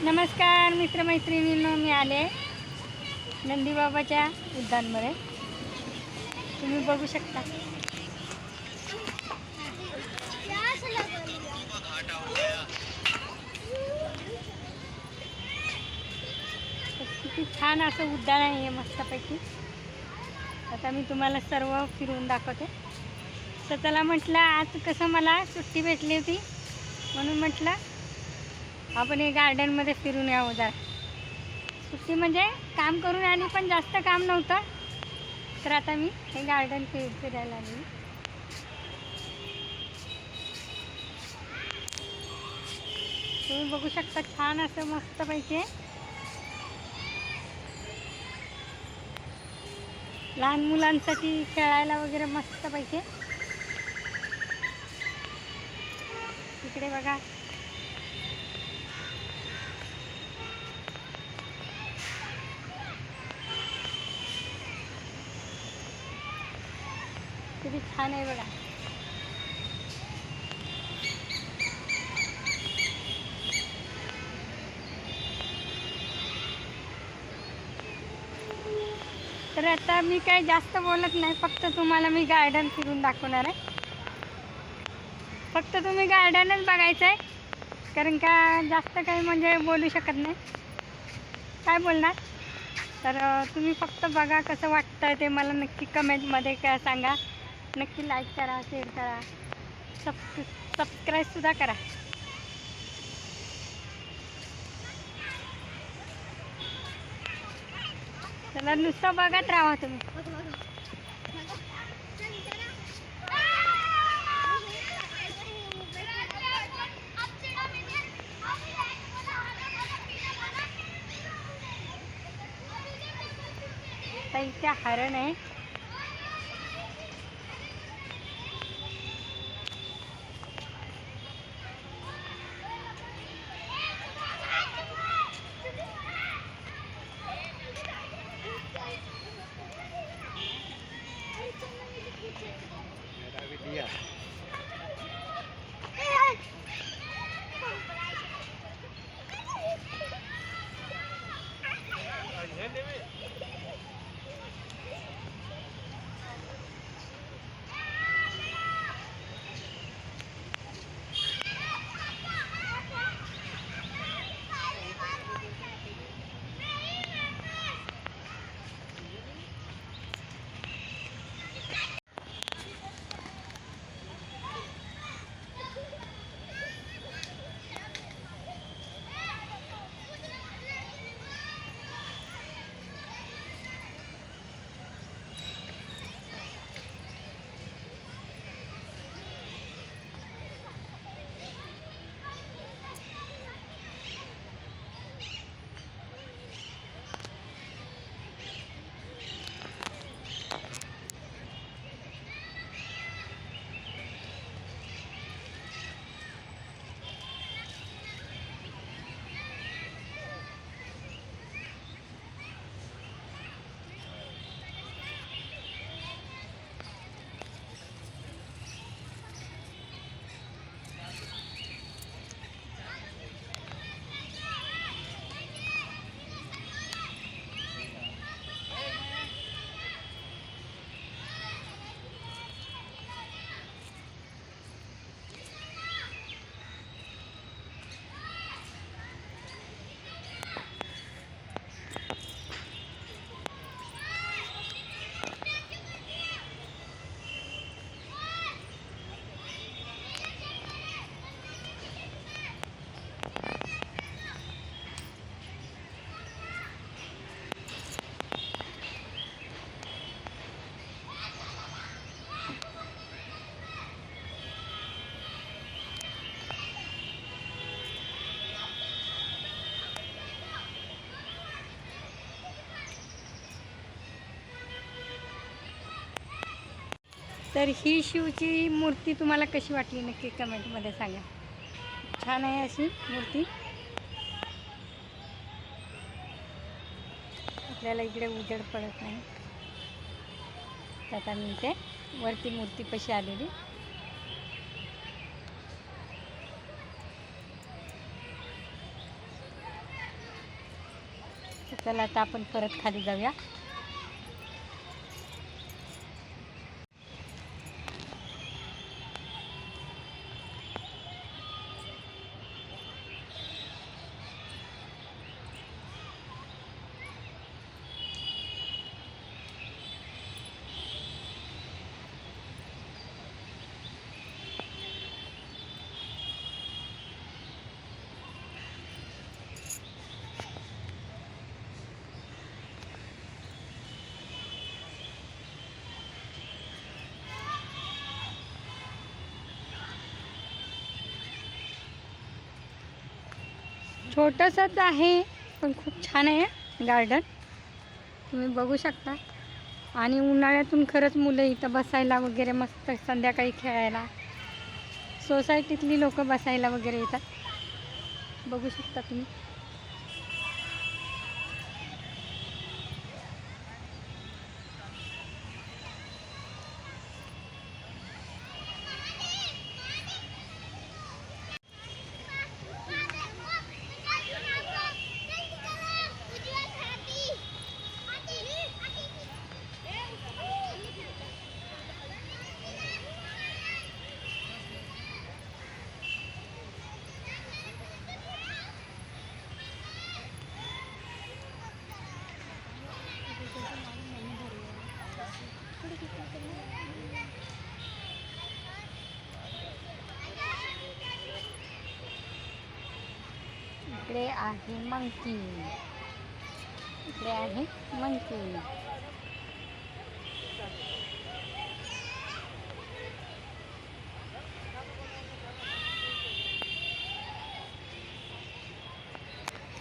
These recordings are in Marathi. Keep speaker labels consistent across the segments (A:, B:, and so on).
A: नमस्कार मित्रमैत्रिणींनो, मी आले नंदीबाबाच्या उद्यानमध्ये. तुम्ही बघू शकता किती छान असं उद्यान आहे मस्तपैकी. आता मी तुम्हाला सर्व फिरवून दाखवते. तर त्याला म्हटलं आज कसं मला सुट्टी भेटली होती म्हणून म्हटलं आपण हे गार्डनमध्ये फिरून यावं. जरा सुट्टी म्हणजे काम करून आली पण जास्त काम नव्हतं, तर आता मी हे गार्डन फिरायला आली. तुम्ही बघू शकता छान असं मस्तपैकी लहान मुलांसाठी खेळायला वगैरे मस्तपैकी. इकडे बघा किती छान आहे बघा. तर आता मी काही जास्त बोलत नाही, फक्त तुम्हाला मी गार्डन फिरून दाखवणार आहे. फक्त तुम्ही गार्डनच बघायचं आहे, कारण का जास्त काही म्हणजे बोलू शकत नाही. काय बोलणार? तर तुम्ही फक्त बघा, कसं वाटतं ते मला नक्की कमेंटमध्ये काय सांगा. नक्की लाईक करा, शेअर करा, सबस्क्राईबसुद्धा करा. चला नुसतं बघत राहा तुम्ही. तर इथे हरण आहे. तर ही शिवची मूर्ती तुम्हाला कशी वाटली नक्की कमेंटमध्ये सांगा. छान आहे अशी मूर्ती. आपल्याला इकडे उजेड पडत नाही. आता मी इथे वरती मूर्तीपाशी आलेली. चला आता आपण परत खाली जाऊया. छोटंसंच आहे पण खूप छान आहे गार्डन, तुम्ही बघू शकता. आणि उन्हाळ्यातून खरंच मुलं इथं बसायला वगैरे मस्त, संध्याकाळी खेळायला सोसायटीतली लोक बसायला वगैरे येतात, बघू शकता तुम्ही. इकडे आहे मंकी, इकडे आहे मंकी.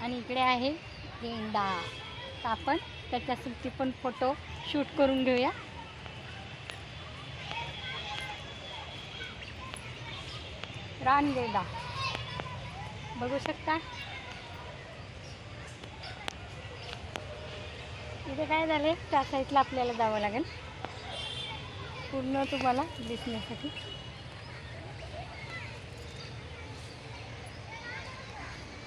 A: आणि इकडे आहे गेंडा. तर आपण त्याच्यासाठी पण फोटो शूट करून घेऊया. रानगेंडा बघू शकता. इथे काय झाले, त्या साईडला आपल्याला जावं लागेल पूर्ण तुम्हाला दिसण्यासाठी.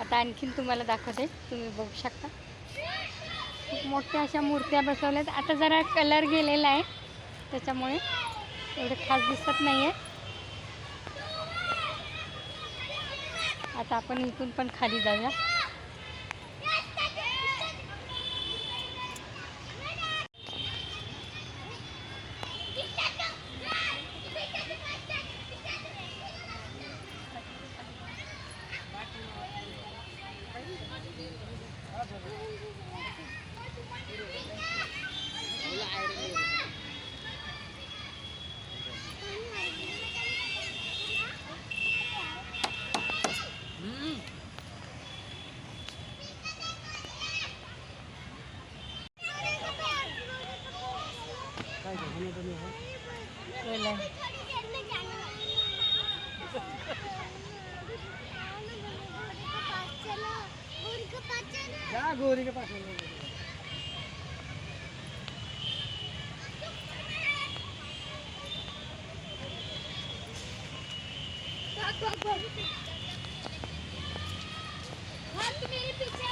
A: आता आणखीन तुम्हाला दाखवते, तुम्ही बघू शकता. खूप मोठ्या अशा मूर्त्या बसवल्यात. आता जरा कलर गेलेला आहे त्याच्यामुळे एवढं खास दिसत नाही आहे. आता आपण इथून पण खाली जाऊया. गोरी के पास मेरे पीछे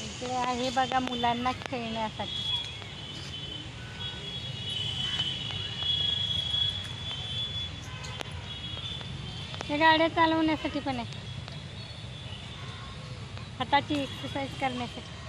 A: इकडे आहे बघा मुलांना खेळण्यासाठी. हे गाड्या चालवण्यासाठी पण आहे, हाताची एक्सरसाइज करण्यासाठी.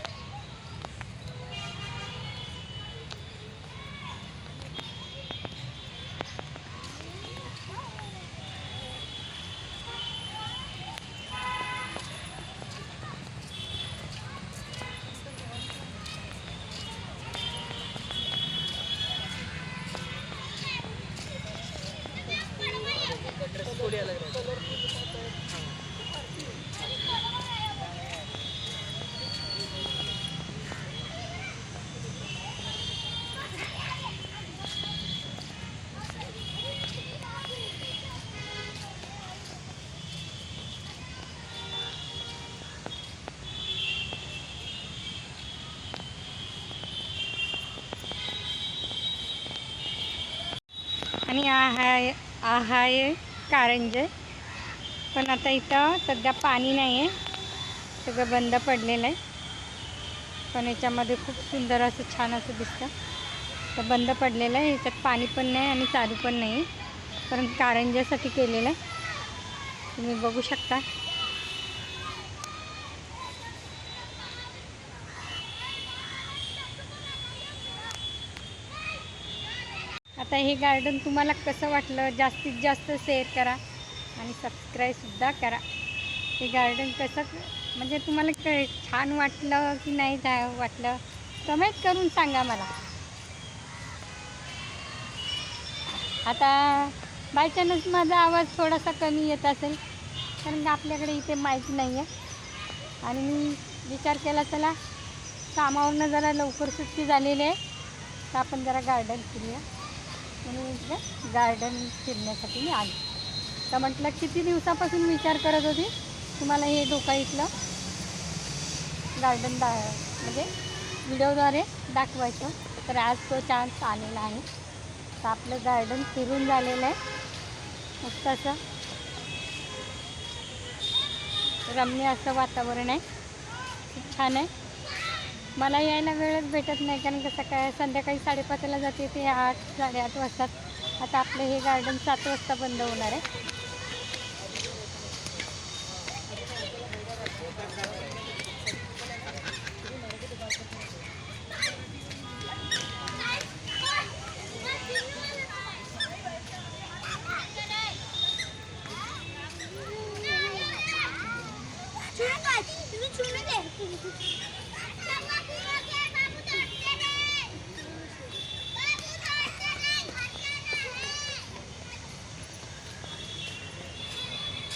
A: आणि आहे कारंजे. पण आता इथं सध्या पाणी नाही आहे, सगळं बंद पडलेलं आहे. पण याच्यामध्ये खूप सुंदर असं छान असं दिसतं. तर बंद पडलेलं आहे, याच्यात पाणी पण नाही आणि चालू पण नाही, कारण कारंज्यासाठी केलेलं आहे. तुम्ही बघू शकता. आता हे गार्डन तुम्हाला कसं वाटलं जास्तीत जास्त शेअर करा आणि सबस्क्राईबसुद्धा करा. हे गार्डन कसं म्हणजे तुम्हाला छान वाटलं की नाही वाटलं कमेंट करून सांगा मला. आता बाय चान्स माझा आवाज थोडासा कमी येत असेल, कारण आपल्याकडे इथे माईक नाही आहे. आणि मी विचार केला चला कामावरनं जरा लवकर सुट्टी झालेली आहे, तर आपण जरा गार्डन फिरूया. म्हणून इकडे गार्डन फिरण्यासाठी मी आली. तर म्हटलं किती दिवसापासून विचार करत होती तुम्हाला हे इथलं गार्डन म्हणजे व्हिडिओद्वारे दाखवायचं. तर आज तो चान्स आलेला आहे. तर आपलं गार्डन फिरून झालेलं आहे. मस्त असं रम्य असं वातावरण आहे, खूप छान आहे. मला यायला वेळच भेटत नाही, कारण कसं काय संध्याकाळी 5:30ला जाते ते 8 साडेआठ वाजतात. आता आपलं हे गार्डन 7 वाजता बंद होणार आहे.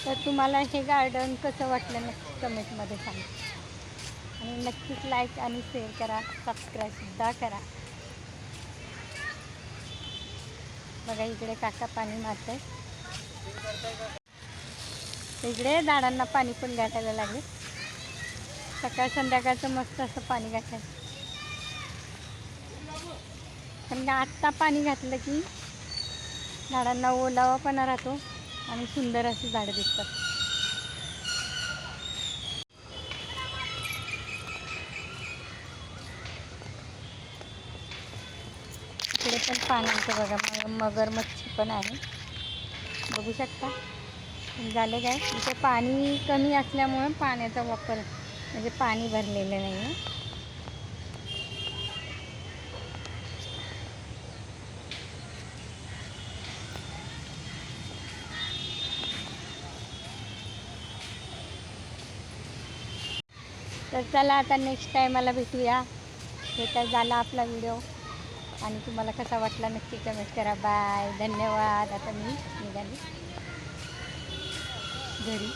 A: तर तुम्हाला हे गार्डन कसं वाटलं नक्की कमेंटमध्ये सांगा. आणि नक्कीच लाईक आणि शेअर करा, सबस्क्राईबसुद्धा करा. बघा इकडे काका पाणी मारत आहे. इकडे झाडांना पाणी पण घालायला लागले. सकाळ संध्याकाळचं मस्त असं पाणी घालायचं, कारण आत्ता पाणी घातलं की झाडांना ओलावा पण राहतो आणि सुंदर अशी झाडं दिसतात. इकडे पण पाण्याचं बघा मगरमच्छ पण आहे, बघू शकता. झालं काय इथे पाणी कमी असल्यामुळं पाण्याचा वापर म्हणजे पाणी भरलेलं नाही आहे. तर चला आता नेक्स्ट टायमाला भेटूया. हे काय झाला आपला व्हिडिओ, आणि तुम्हाला कसा वाटला नक्की कमेंट करा. बाय, धन्यवाद. आता मी निघाली घरी.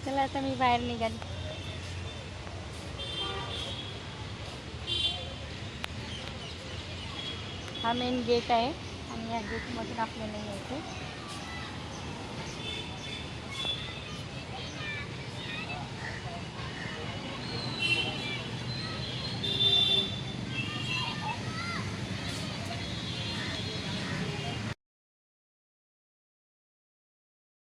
A: चला आता मी बाहेर निघाली. हा मेन गेट आहे आणि या गेटमधून आपल्याला यायचं.